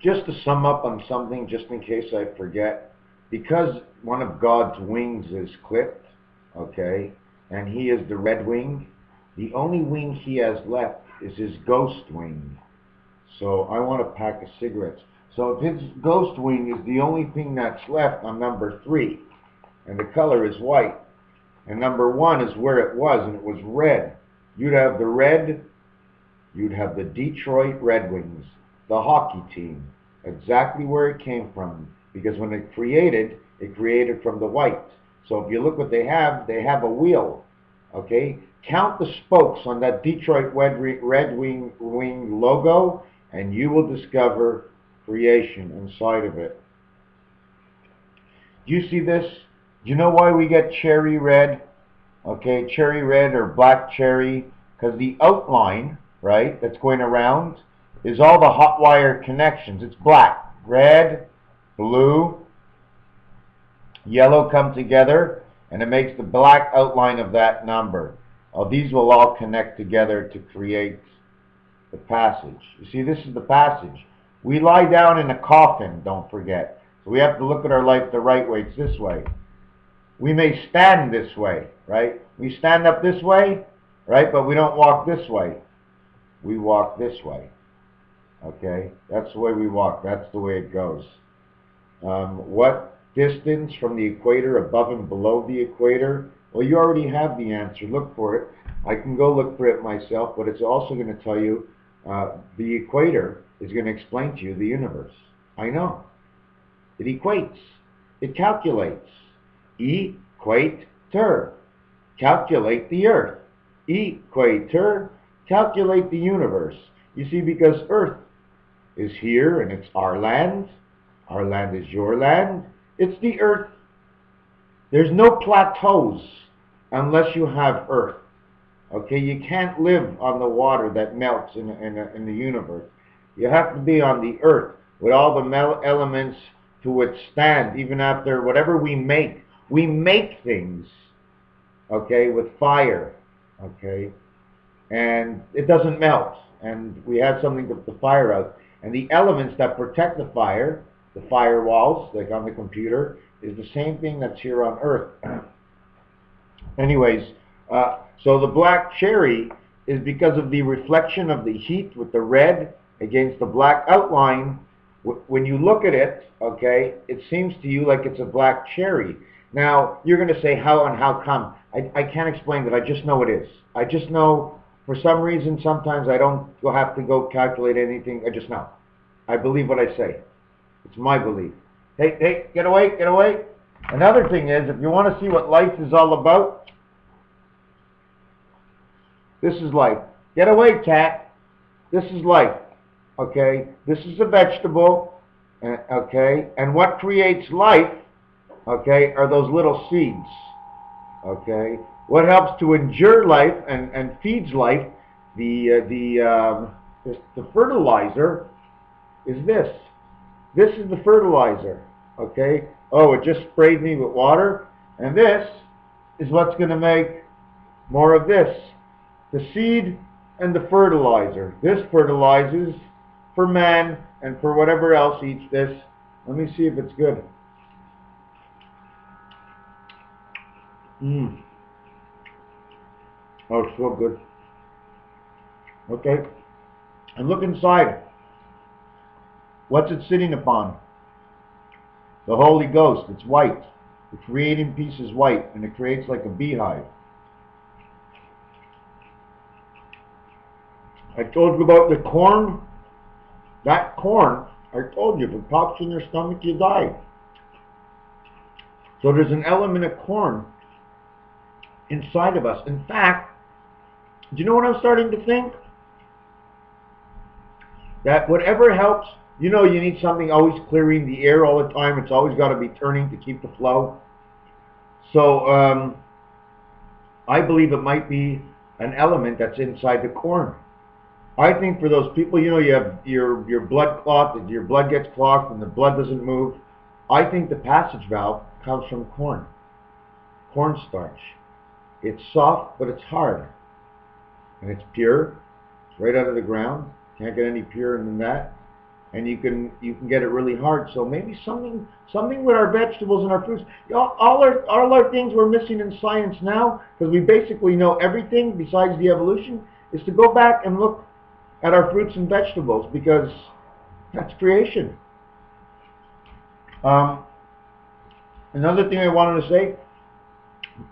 just to sum up on something, just in case I forget, because one of God's wings is clipped, okay, and he is the red wing, the only wing he has left is his ghost wing. So I want a pack of cigarettes. So if his ghost wing is the only thing that's left on number 3, and the color is white, and number 1 is where it was, and it was red, you'd have the red, you'd have the Detroit Red Wings, the hockey team, exactly where it came from, because when it created from the white. So if you look what they have a wheel, okay? Count the spokes on that Detroit Red Wing logo, and you will discover creation inside of it. Do you see this? Do you know why we get cherry red? Okay, cherry red or black cherry, because the outline, right, that's going around is all the hot wire connections. It's black, red, blue, yellow come together, and it makes the black outline of that number. These will all connect together to create the passage. You see, this is the passage. We lie down in a coffin, don't forget. So we have to look at our life the right way. It's this way. We may stand this way, right? We stand up this way, right? But we don't walk this way. We walk this way. Okay? That's the way we walk. That's the way it goes. What distance from the equator, above and below the equator? Well, you already have the answer. Look for it. I can go look for it myself, but it's also going to tell you the equator is going to explain to you the universe. I know. It equates. It calculates. Equator. Calculate the earth. Equator. Calculate the universe. You see, because Earth is here and it's our land. Our land is your land. It's the earth. There's no plateaus unless you have earth. Okay, you can't live on the water that melts in the universe. You have to be on the earth with all the elements to withstand, even after whatever we make. We make things, okay, with fire, okay, and it doesn't melt, and we have something to put the fire out. And the elements that protect the firewalls, like on the computer, is the same thing that's here on Earth. Anyways, so the black cherry is because of the reflection of the heat with the red against the black outline. When you look at it, okay, it seems to you like it's a black cherry. Now, you're going to say, how and how come? I can't explain that. I just know it is. I just know, for some reason, sometimes I don't have to go calculate anything. I just know. I believe what I say. It's my belief. Hey, get away, get away. Another thing is, if you want to see what life is all about, this is life. Get away, cat. This is life. Okay? This is a vegetable. Okay? And what creates life, okay, are those little seeds. Okay? What helps to endure life and feeds life, the fertilizer, is this. This is the fertilizer. Okay? Oh, it just sprayed me with water. And this is what's going to make more of this. The seed and the fertilizer. This fertilizes for man and for whatever else eats this. Let me see if it's good. Oh, it's so good. Okay. And look inside. What's it sitting upon? The Holy Ghost. It's white. The creating piece is white, and it creates like a beehive. I told you about the corn. That corn, I told you, if it pops in your stomach, you die. So there's an element of corn inside of us. In fact, do you know what I'm starting to think? That whatever helps, you know, you need something always clearing the air all the time. It's always got to be turning to keep the flow. So I believe it might be an element that's inside the corn. I think for those people, you know, you have your blood clot, your blood gets clogged and the blood doesn't move. I think the passage valve comes from corn. Cornstarch. It's soft, but it's hard. And it's pure. It's right out of the ground. Can't get any purer than that. and you can get it really hard. So maybe something with our vegetables and our fruits. All our things we're missing in science now, because we basically know everything besides the evolution, is to go back and look at our fruits and vegetables, because that's creation. Another thing I wanted to say,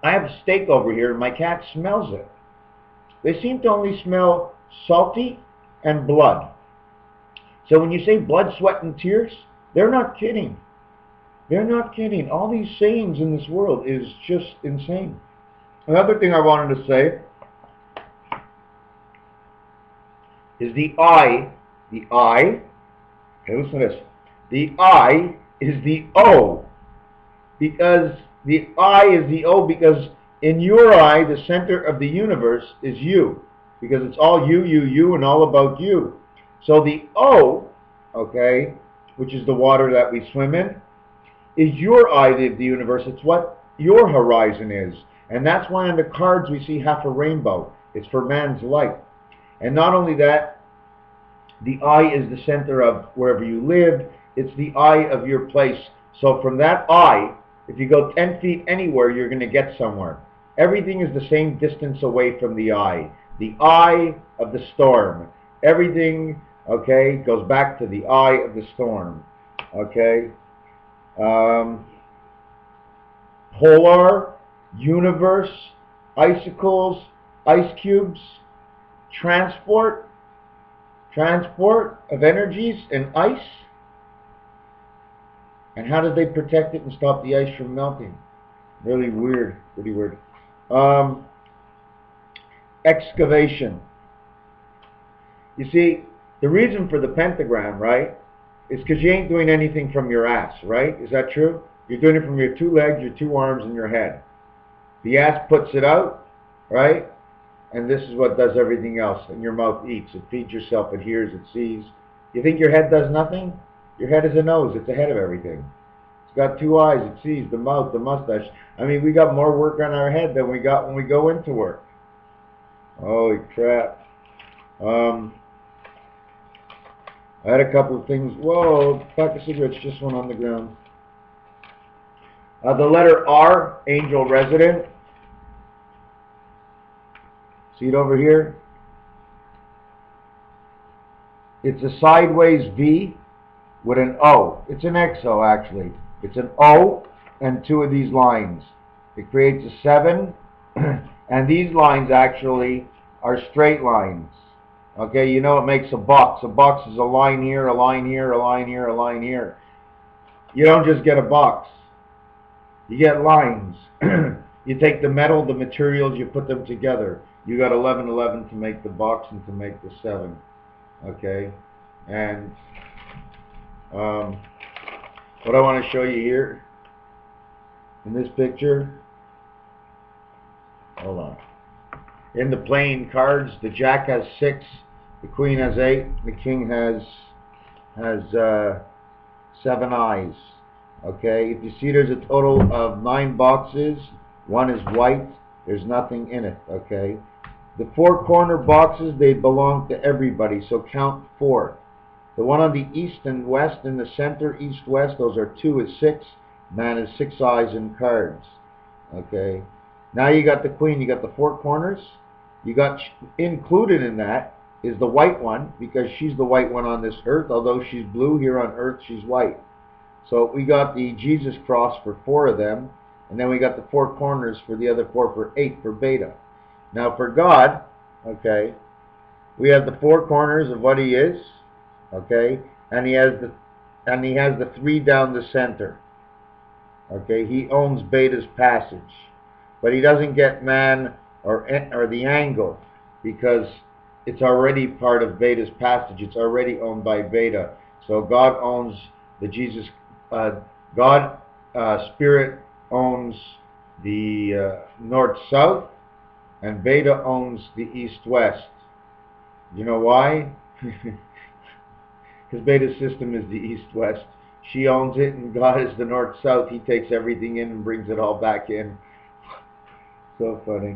I have a steak over here, and my cat smells it. They seem to only smell salty and blood. So when you say blood, sweat, and tears, they're not kidding. They're not kidding. All these sayings in this world is just insane. Another thing I wanted to say is the I. Okay, listen to this. The I is the O. Because the I is the O, because in your eye, the center of the universe is you. Because it's all you, and all about you. So the O, okay, which is the water that we swim in, is your eye of the universe. It's what your horizon is. And that's why on the cards we see half a rainbow. It's for man's light. And not only that, the eye is the center of wherever you live. It's the eye of your place. So from that eye, if you go 10 feet anywhere, you're going to get somewhere. Everything is the same distance away from the eye. The eye of the storm. Everything, okay, goes back to the eye of the storm. Okay? Polar, universe, icicles, ice cubes, transport of energies and ice. And how did they protect it and stop the ice from melting? Really weird, pretty weird. Excavation. You see, the reason for the pentagram, right, is because you ain't doing anything from your ass, right? Is that true? You're doing it from your two legs, your two arms, and your head. The ass puts it out, right? And this is what does everything else. And your mouth eats. It feeds yourself. It hears. It sees. You think your head does nothing? Your head is a nose. It's ahead of everything. It's got two eyes. It sees. The mouth, the mustache. I mean, we got more work on our head than we got when we go into work. Holy crap. I had a couple of things. Whoa, pack of cigarettes just went on the ground. The letter R, angel resident. See it over here? It's a sideways V with an O. It's an XO, actually. It's an O and two of these lines. It creates a 7, and these lines actually are straight lines. Okay, you know it makes a box. A box is a line here, a line here, a line here, a line here. You don't just get a box. You get lines. You take the metal, the materials, you put them together. You got 11, 11 to make the box and to make the 7. Okay, and what I want to show you here in this picture, hold on. In the playing cards, the Jack has 6, the Queen has 8, the King has 7 eyes. Okay, if you see, there's a total of 9 boxes. 1 is white. There's nothing in it. Okay, the 4 corner boxes, they belong to everybody. So count 4. The one on the east and west, in the center, east west, those are 2 is 6. Man is 6 eyes in cards. Okay, now you got the Queen. You got the 4 corners. You got included in that is the white one, because she's the white one on this earth. Although she's blue, here on earth she's white. So we got the Jesus cross for 4 of them, and then we got the 4 corners for the other 4 for 8 for beta. Now for God, okay, we have the 4 corners of what he is, okay, and he has the 3 down the center. Okay, he owns beta's passage, but he doesn't get man or the angle, because it's already part of beta's passage. It's already owned by beta. So God owns the Jesus. God Spirit owns the north-south, and beta owns the east-west. You know why? Because beta's system is the east-west. She owns it, and God is the north-south. He takes everything in and brings it all back in. So funny.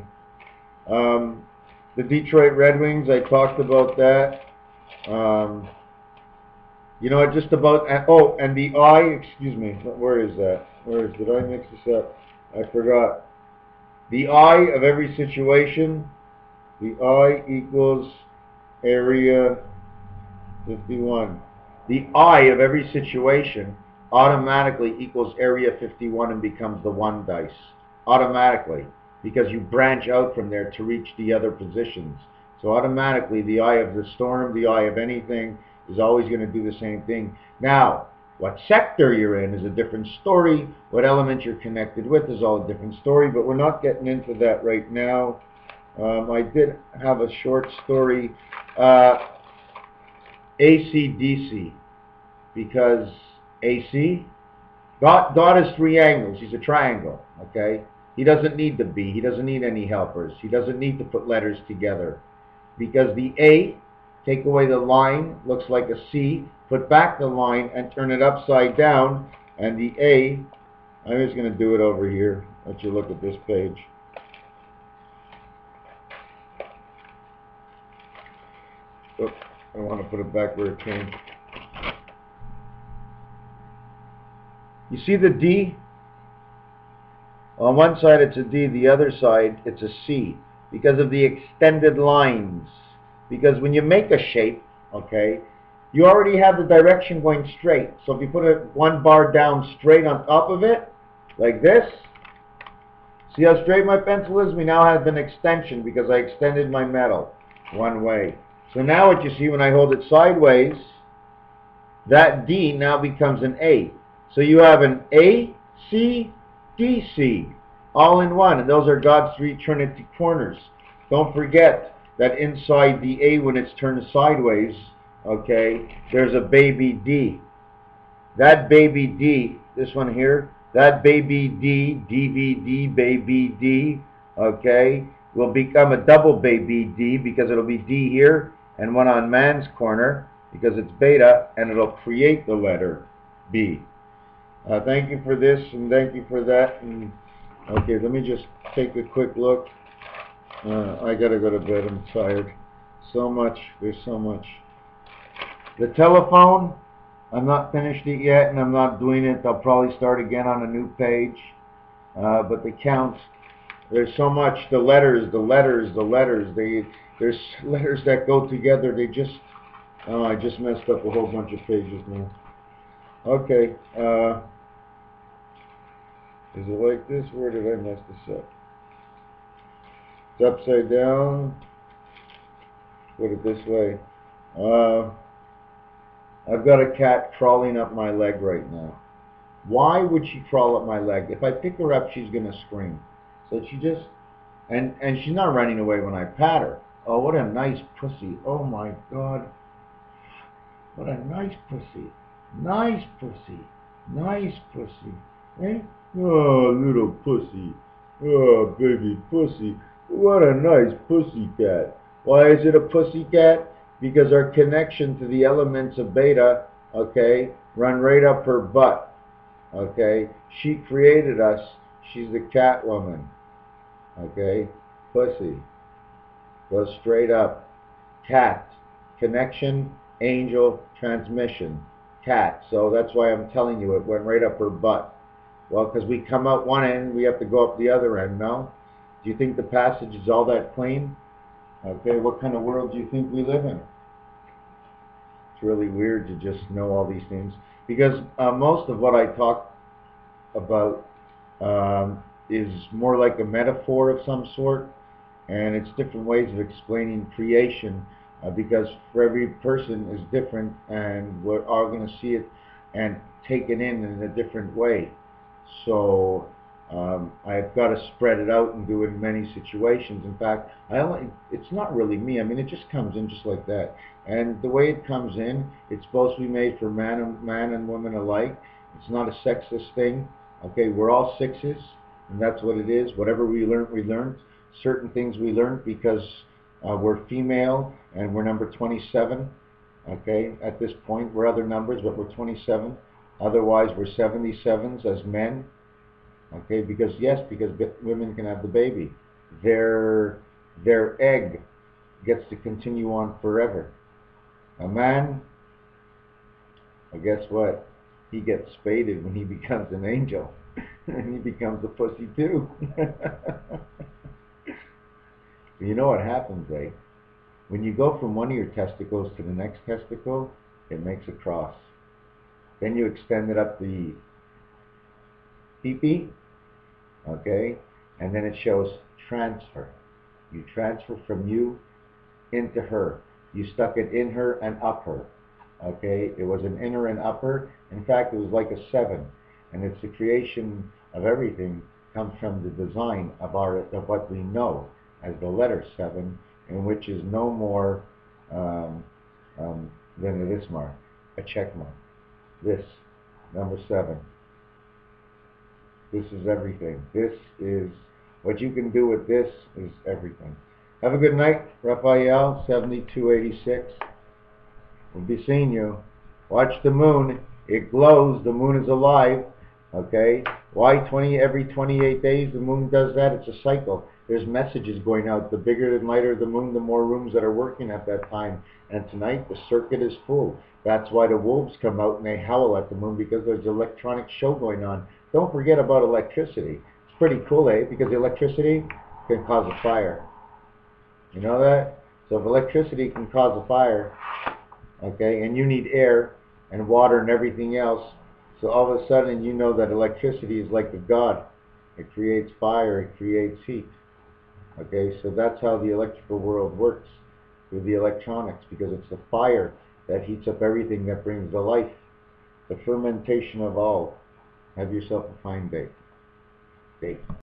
The Detroit Red Wings, I talked about that. You know, just about, oh, and the I, excuse me, where is that? Did I mix this up? I forgot. The I of every situation, the I equals area 51. The I of every situation automatically equals area 51 and becomes the 1 dice. Automatically. Because you branch out from there to reach the other positions. So automatically the I of the storm, the I of anything, is always going to do the same thing. Now, what sector you're in is a different story. What element you're connected with is all a different story, but we're not getting into that right now. I did have a short story. AC/DC, because AC, God has 3 angles. He's a triangle, okay? He doesn't need the B. He doesn't need any helpers. He doesn't need to put letters together. Because the A, take away the line, looks like a C, put back the line and turn it upside down, and the A, I'm just going to do it over here. Let you look at this page. Oops. I want to put it back where it came. You see the D? On one side it's a D, the other side it's a C, because of the extended lines. Because when you make a shape, okay, you already have the direction going straight. So if you put one bar down straight on top of it, like this, see how straight my pencil is? We now have an extension because I extended my metal one way. So now what you see when I hold it sideways, that D now becomes an A. So you have an A, C, D, C, all in one. And those are God's 3 Trinity corners. Don't forget that inside the A, when it's turned sideways, okay, there's a baby D. That baby D, this one here, that baby D, DVD, baby D, okay, will become a double baby D because it'll be D here and one on man's corner because it's beta, and it'll create the letter B. Thank you for this and thank you for that. And okay, let me just take a quick look. I gotta go to bed. I'm tired. So much. There's so much. The telephone, I'm not finished it yet, and I'm not doing it. I'll probably start again on a new page. But the counts, there's so much. The letters. There's letters that go together. They just, oh, I just messed up a whole bunch of pages now. Okay. Is it like this? Where did I mess this up? It's upside down. Put it this way. I've got a cat crawling up my leg right now. Why would she crawl up my leg? If I pick her up, she's going to scream. So she just, and she's not running away when I pat her. Oh, what a nice pussy. Oh my God. What a nice pussy. Nice pussy. Nice pussy. Eh? Oh, little pussy. Oh, baby pussy. What a nice pussy cat. Why is it a pussy cat? Because our connection to the elements of beta, okay, run right up her butt. Okay? She created us. She's the cat woman. Okay? Pussy. Goes straight up. Cat. Connection, angel, transmission. Cat. So that's why I'm telling you it went right up her butt. Well, because we come out one end, we have to go up the other end, no? Do you think the passage is all that clean? Okay, what kind of world do you think we live in? It's really weird to just know all these things. Because most of what I talk about is more like a metaphor of some sort. And it's different ways of explaining creation. Because for every person is different, and we're all going to see it and take it in a different way. So I've got to spread it out and do it in many situations. In fact, it's not really me. I mean, it just comes in just like that. And the way it comes in, it's supposed to be made for man and woman alike. It's not a sexist thing. Okay, we're all sixes, and that's what it is. Whatever we learned. Certain things we learned because we're female and we're number 27. Okay, at this point, we're other numbers, but we're 27. Otherwise, we're 77s as men. Okay, because women can have the baby. Their egg gets to continue on forever. A man Well, guess what? He gets spaded when he becomes an angel. And he becomes a pussy too. You know what happens, eh? When you go from one of your testicles to the next testicle, it makes a cross. Then you extend it up the pee-pee, okay? And then it shows transfer. You transfer from you into her. You stuck it in her and up her. Okay? It was an inner and upper. In fact, it was like a 7. And it's the creation of everything comes from the design of what we know as the letter 7, in which is no more than a this mark, a check mark. This, number 7. This is everything. This is what you can do with this is everything. Have a good night, Raphael, 7286. We'll be seeing you. Watch the moon. It glows. The moon is alive. Okay? Why every 28 days the moon does that? It's a cycle. There's messages going out. The bigger and lighter the moon, the more rooms that are working at that time. And tonight the circuit is full. That's why the wolves come out and they howl at the moon, because there's an electronic show going on. Don't forget about electricity. It's pretty cool, eh? Because electricity can cause a fire. You know that? So if electricity can cause a fire, okay, and you need air and water and everything else, so all of a sudden you know that electricity is like a god. It creates fire, it creates heat. Okay, so that's how the electrical world works, through the electronics, because it's the fire that heats up everything, that brings the life, the fermentation of all. Have yourself a fine day.